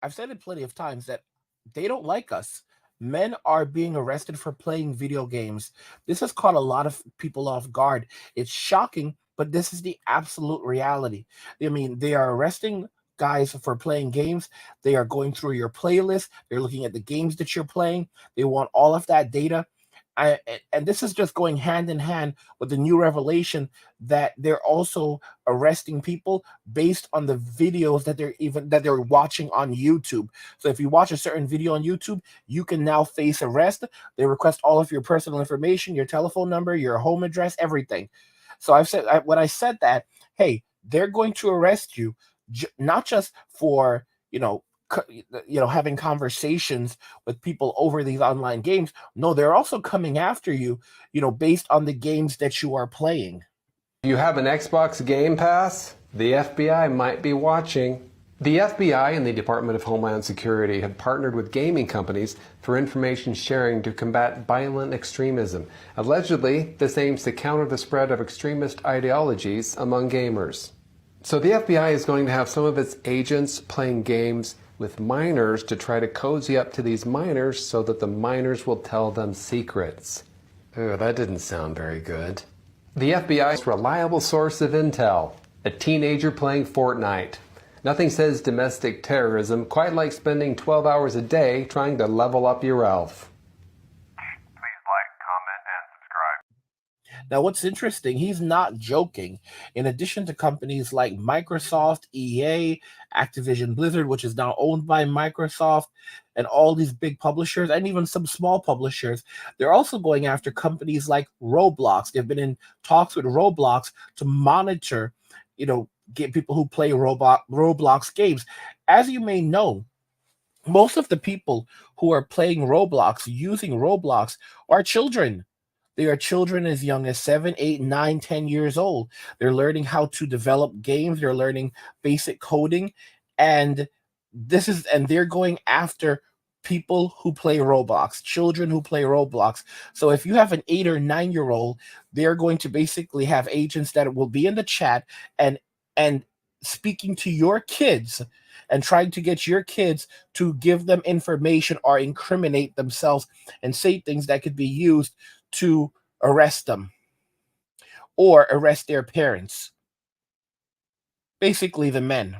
I've said it plenty of times that they don't like us. Men are being arrested for playing video games. This has caught a lot of people off guard. It's shocking, but this is the absolute reality. I mean, they are arresting guys for playing games. They are going through your playlist. They're looking at the games that you're playing. They want all of that data. And this is just going hand in hand with the new revelation that they're also arresting people based on the videos that they're watching on YouTube. So if you watch a certain video on YouTube, you can now face arrest. They request all of your personal information, your telephone number, your home address, everything. So when I said that, hey, they're going to arrest you, not just for having conversations with people over these online games. No, they're also coming after you, based on the games that you are playing. If you have an Xbox Game Pass, the FBI might be watching. The FBI and the Department of Homeland Security have partnered with gaming companies for information sharing to combat violent extremism. Allegedly, this aims to counter the spread of extremist ideologies among gamers. So the FBI is going to have some of its agents playing games with minors to try to cozy up to these minors so that the minors will tell them secrets. Ooh, that didn't sound very good. The FBI's reliable source of intel, a teenager playing Fortnite. Nothing says domestic terrorism quite like spending 12 hours a day trying to level up your elf. Please like, comment, and subscribe. Now, what's interesting, he's not joking. In addition to companies like Microsoft, EA, Activision Blizzard, which is now owned by Microsoft, and all these big publishers, and even some small publishers, they're also going after companies like Roblox. They've been in talks with Roblox to monitor, get people who play Roblox games. As you may know, most of the people who are playing Roblox, using Roblox, are children. They are children as young as 7, 8, 9, 10 years old. They're learning how to develop games. They're learning basic coding. And they're going after people who play Roblox, children who play Roblox. So if you have an 8 or 9-year old, they're going to basically have agents that will be in the chat and speaking to your kids and trying to get your kids to give them information or incriminate themselves and say things that could be used to arrest them or arrest their parents. Basically, the men.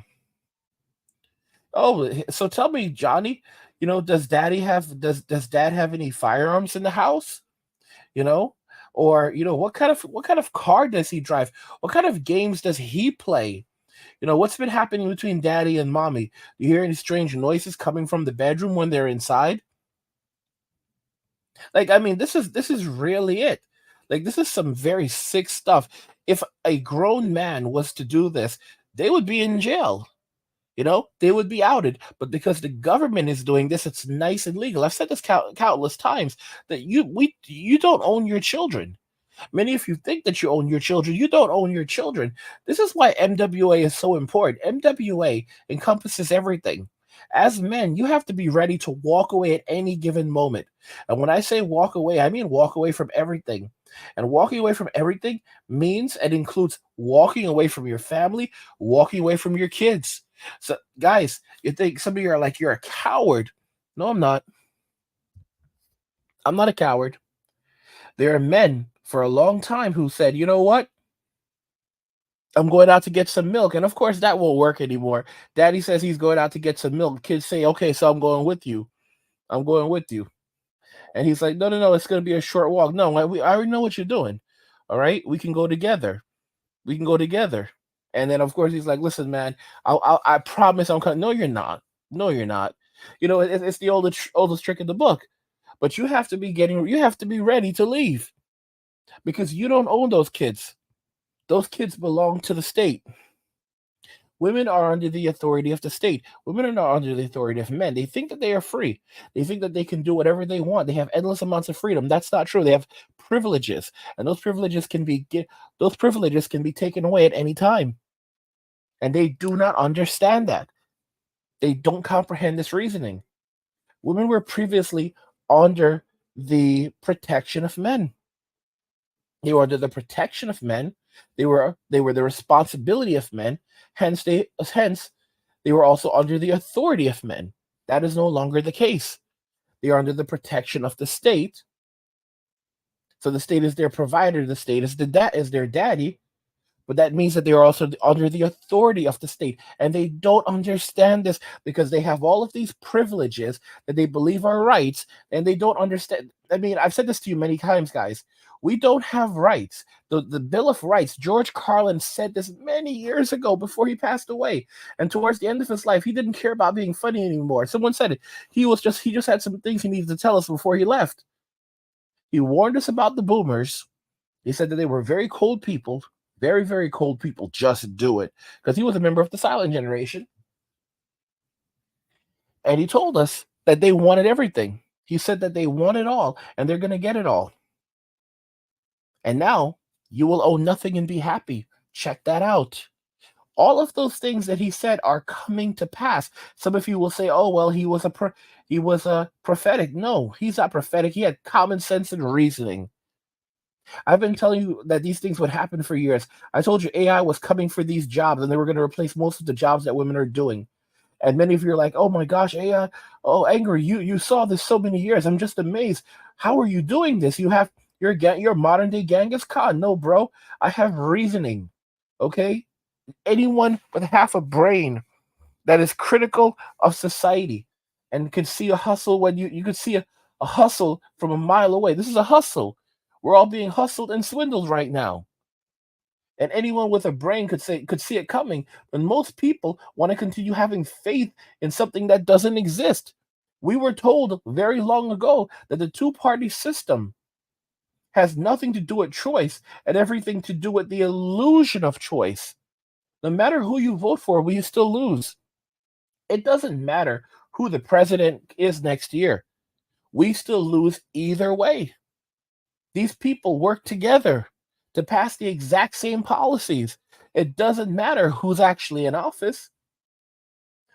Oh, so tell me, Johnny, does dad have any firearms in the house? Or what kind of car does he drive? What kind of games does he play? What's been happening between daddy and mommy? Do you hear any strange noises coming from the bedroom when they're inside? Like, I mean, this is really it. Like, this is some very sick stuff. If a grown man was to do this, they would be in jail. They would be outed. But because the government is doing this, it's nice and legal. I've said this countless times that you don't own your children. Many of you think that you own your children. You don't own your children. This is why MWA is so important. MWA encompasses everything. As men, you have to be ready to walk away at any given moment. And when I say walk away, I mean walk away from everything. And walking away from everything means and includes walking away from your family, walking away from your kids. So, guys, you think some of you are like, you're a coward. No, I'm not. I'm not a coward. There are men for a long time who said, you know what? I'm going out to get some milk. And of course, that won't work anymore. Daddy says he's going out to get some milk. Kids say, okay, so I'm going with you. I'm going with you. And he's like, no, no, no, it's going to be a short walk. No, I already know what you're doing. All right, we can go together. We can go together. And then, of course, he's like, listen, man, I promise I'm coming. No, you're not. No, you're not. It's the oldest trick in the book. But you have to be ready to leave because you don't own those kids. Those kids belong to the state. Women are under the authority of the state. Women are not under the authority of men. They think that they are free. They think that they can do whatever they want. They have endless amounts of freedom. That's not true. They have privileges, and those privileges can be taken away at any time. And they do not understand that. They don't comprehend this reasoning. Women were previously under the protection of men. They were under the protection of men. They were the responsibility of men. Hence, they were also under the authority of men. That is no longer the case. They are under the protection of the state. So the state is their provider, the state is their daddy, but that means that they are also under the authority of the state. And they don't understand this because they have all of these privileges that they believe are rights, and they don't understand. I mean, I've said this to you many times, guys. We don't have rights. The Bill of Rights, George Carlin said this many years ago before he passed away. And towards the end of his life, he didn't care about being funny anymore. Someone said it. He just had some things he needed to tell us before he left. He warned us about the boomers. He said that they were very cold people, very, very cold people. Just do it. Because he was a member of the silent generation. And he told us that they wanted everything. He said that they want it all, and they're going to get it all. And now you will owe nothing and be happy. Check that out. All of those things that he said are coming to pass. Some of you will say, "Oh, well, he was a prophetic." No, he's not prophetic. He had common sense and reasoning. I've been telling you that these things would happen for years. I told you AI was coming for these jobs, and they were going to replace most of the jobs that women are doing. And many of you are like, "Oh my gosh, AI, oh, Angry, you saw this so many years. I'm just amazed. How are you doing this? You're modern day Genghis Khan." No, bro, I have reasoning. Okay? Anyone with half a brain that is critical of society and can see a hustle when you could see a hustle from a mile away. This is a hustle. We're all being hustled and swindled right now. And anyone with a brain could see it coming. And most people want to continue having faith in something that doesn't exist. We were told very long ago that the two-party system has nothing to do with choice and everything to do with the illusion of choice. No matter who you vote for, we still lose. It doesn't matter who the president is next year. We still lose either way. These people work together to pass the exact same policies. It doesn't matter who's actually in office.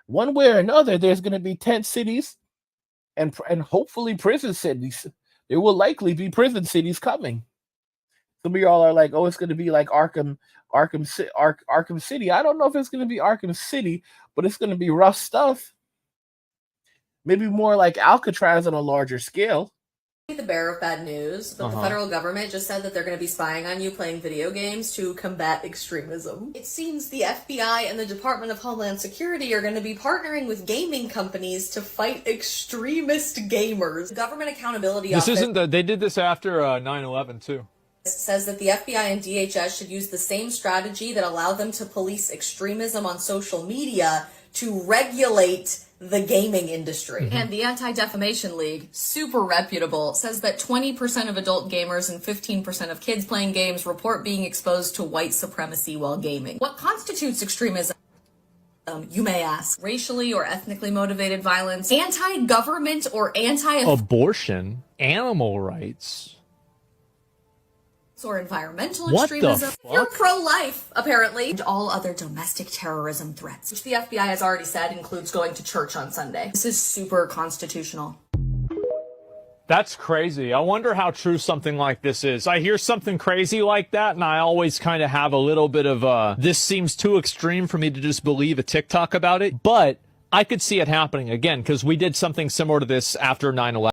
One way or another, there's going to be tent cities and hopefully prison cities. There will likely be prison cities coming. Some of y'all are like, "Oh, it's going to be like Arkham City." I don't know if it's going to be Arkham City, but it's going to be rough stuff. Maybe more like Alcatraz on a larger scale. The bearer of bad news, but the federal government just said that they're going to be spying on you playing video games to combat extremism. It seems the FBI and the Department of Homeland Security are going to be partnering with gaming companies to fight extremist gamers. Government Accountability Office They did this after 9/11 too. Says that the FBI and DHS should use the same strategy that allowed them to police extremism on social media to regulate the gaming industry. And the Anti-Defamation League, super reputable, says that 20% of adult gamers and 15% of kids playing games report being exposed to white supremacy while gaming. What constitutes extremism? You may ask. Racially or ethnically motivated violence, anti-government or abortion, animal rights, or environmental what extremism. The fuck? You're pro-life, apparently. And all other domestic terrorism threats, which the FBI has already said includes going to church on Sunday. This is super constitutional. That's crazy. I wonder how true something like this is. I hear something crazy like that, and I always kind of have a little bit of this seems too extreme for me to just believe a TikTok about it. But I could see it happening again, because we did something similar to this after 9/11.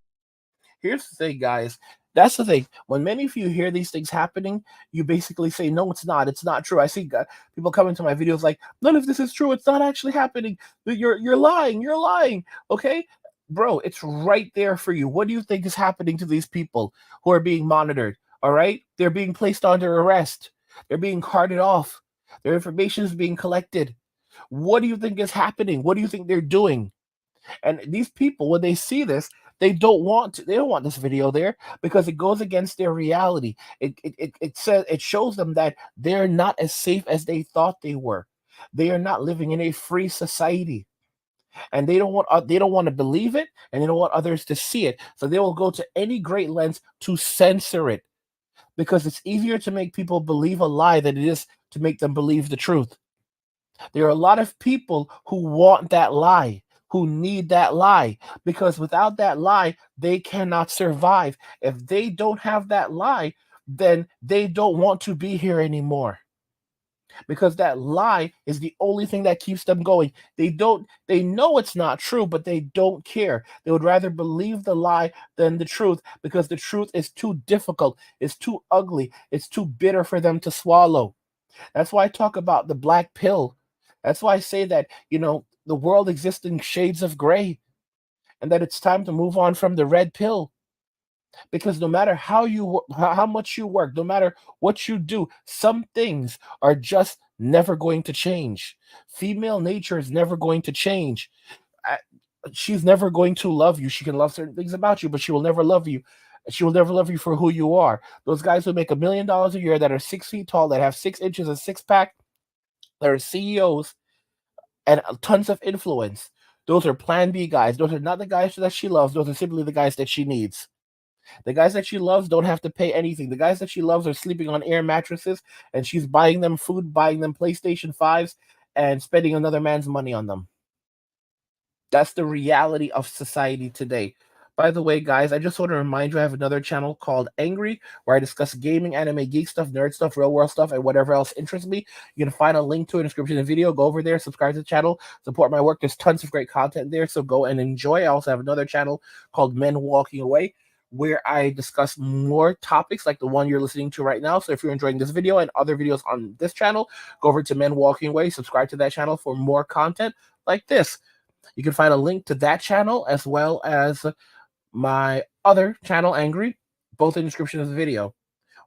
Here's the thing, guys. That's the thing. When many of you hear these things happening, you basically say, "No, it's not. It's not true." I see people come into my videos like, "None of this is true. It's not actually happening. You're lying. You're lying." Okay, bro, it's right there for you. What do you think is happening to these people who are being monitored? All right, they're being placed under arrest. They're being carted off. Their information is being collected. What do you think is happening? What do you think they're doing? And these people, when they see this, they don't want this video there because it goes against their reality. It shows them that they're not as safe as they thought they were. They are not living in a free society, and they don't want to believe it, and they don't want others to see it. So they will go to any great lengths to censor it, because it's easier to make people believe a lie than it is to make them believe the truth. There are a lot of people who want that lie, who need that lie, because without that lie, they cannot survive. If they don't have that lie, then they don't want to be here anymore. because that lie is the only thing that keeps them going. They know it's not true, but they don't care. They would rather believe the lie than the truth because the truth is too difficult, it's too ugly, it's too bitter for them to swallow. That's why I talk about the black pill. That's why I say that, the world exists in shades of gray and that it's time to move on from the red pill, because no matter how much you work, no matter what you do, some things are just never going to change. Female nature is never going to change. I- She's never going to love you. She can love certain things about you, but she will never love you. She will never love you for who you are. Those guys who make $1 million a year, that are 6 feet tall, that have 6 inches of six pack, that are CEOs and tons of influence. Those are Plan B guys. Those are not the guys that she loves. Those are simply the guys that she needs. The guys that she loves don't have to pay anything. The guys that she loves are sleeping on air mattresses, and she's buying them food, buying them PlayStation 5s, and spending another man's money on them. That's the reality of society today. By the way, guys, I just want to remind you I have another channel called Angry, where I discuss gaming, anime, geek stuff, nerd stuff, real world stuff, and whatever else interests me. You can find a link to it in the description of the video. Go over there, subscribe to the channel, support my work. There's tons of great content there, so go and enjoy. I also have another channel called Men Walking Away, where I discuss more topics like the one you're listening to right now. So if you're enjoying this video and other videos on this channel, go over to Men Walking Away, subscribe to that channel for more content like this. You can find a link to that channel as well as my other channel, Angry, both in the description of the video.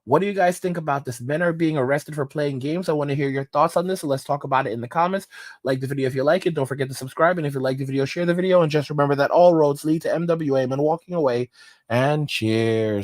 What do you guys think about this? Men are being arrested for playing games. I want to hear your thoughts on this, so let's talk about it in the comments. Like the video if you like it. Don't forget to subscribe, and if you like the video, share the video. And just remember that all roads lead to MWA, Men Walking Away, and cheers.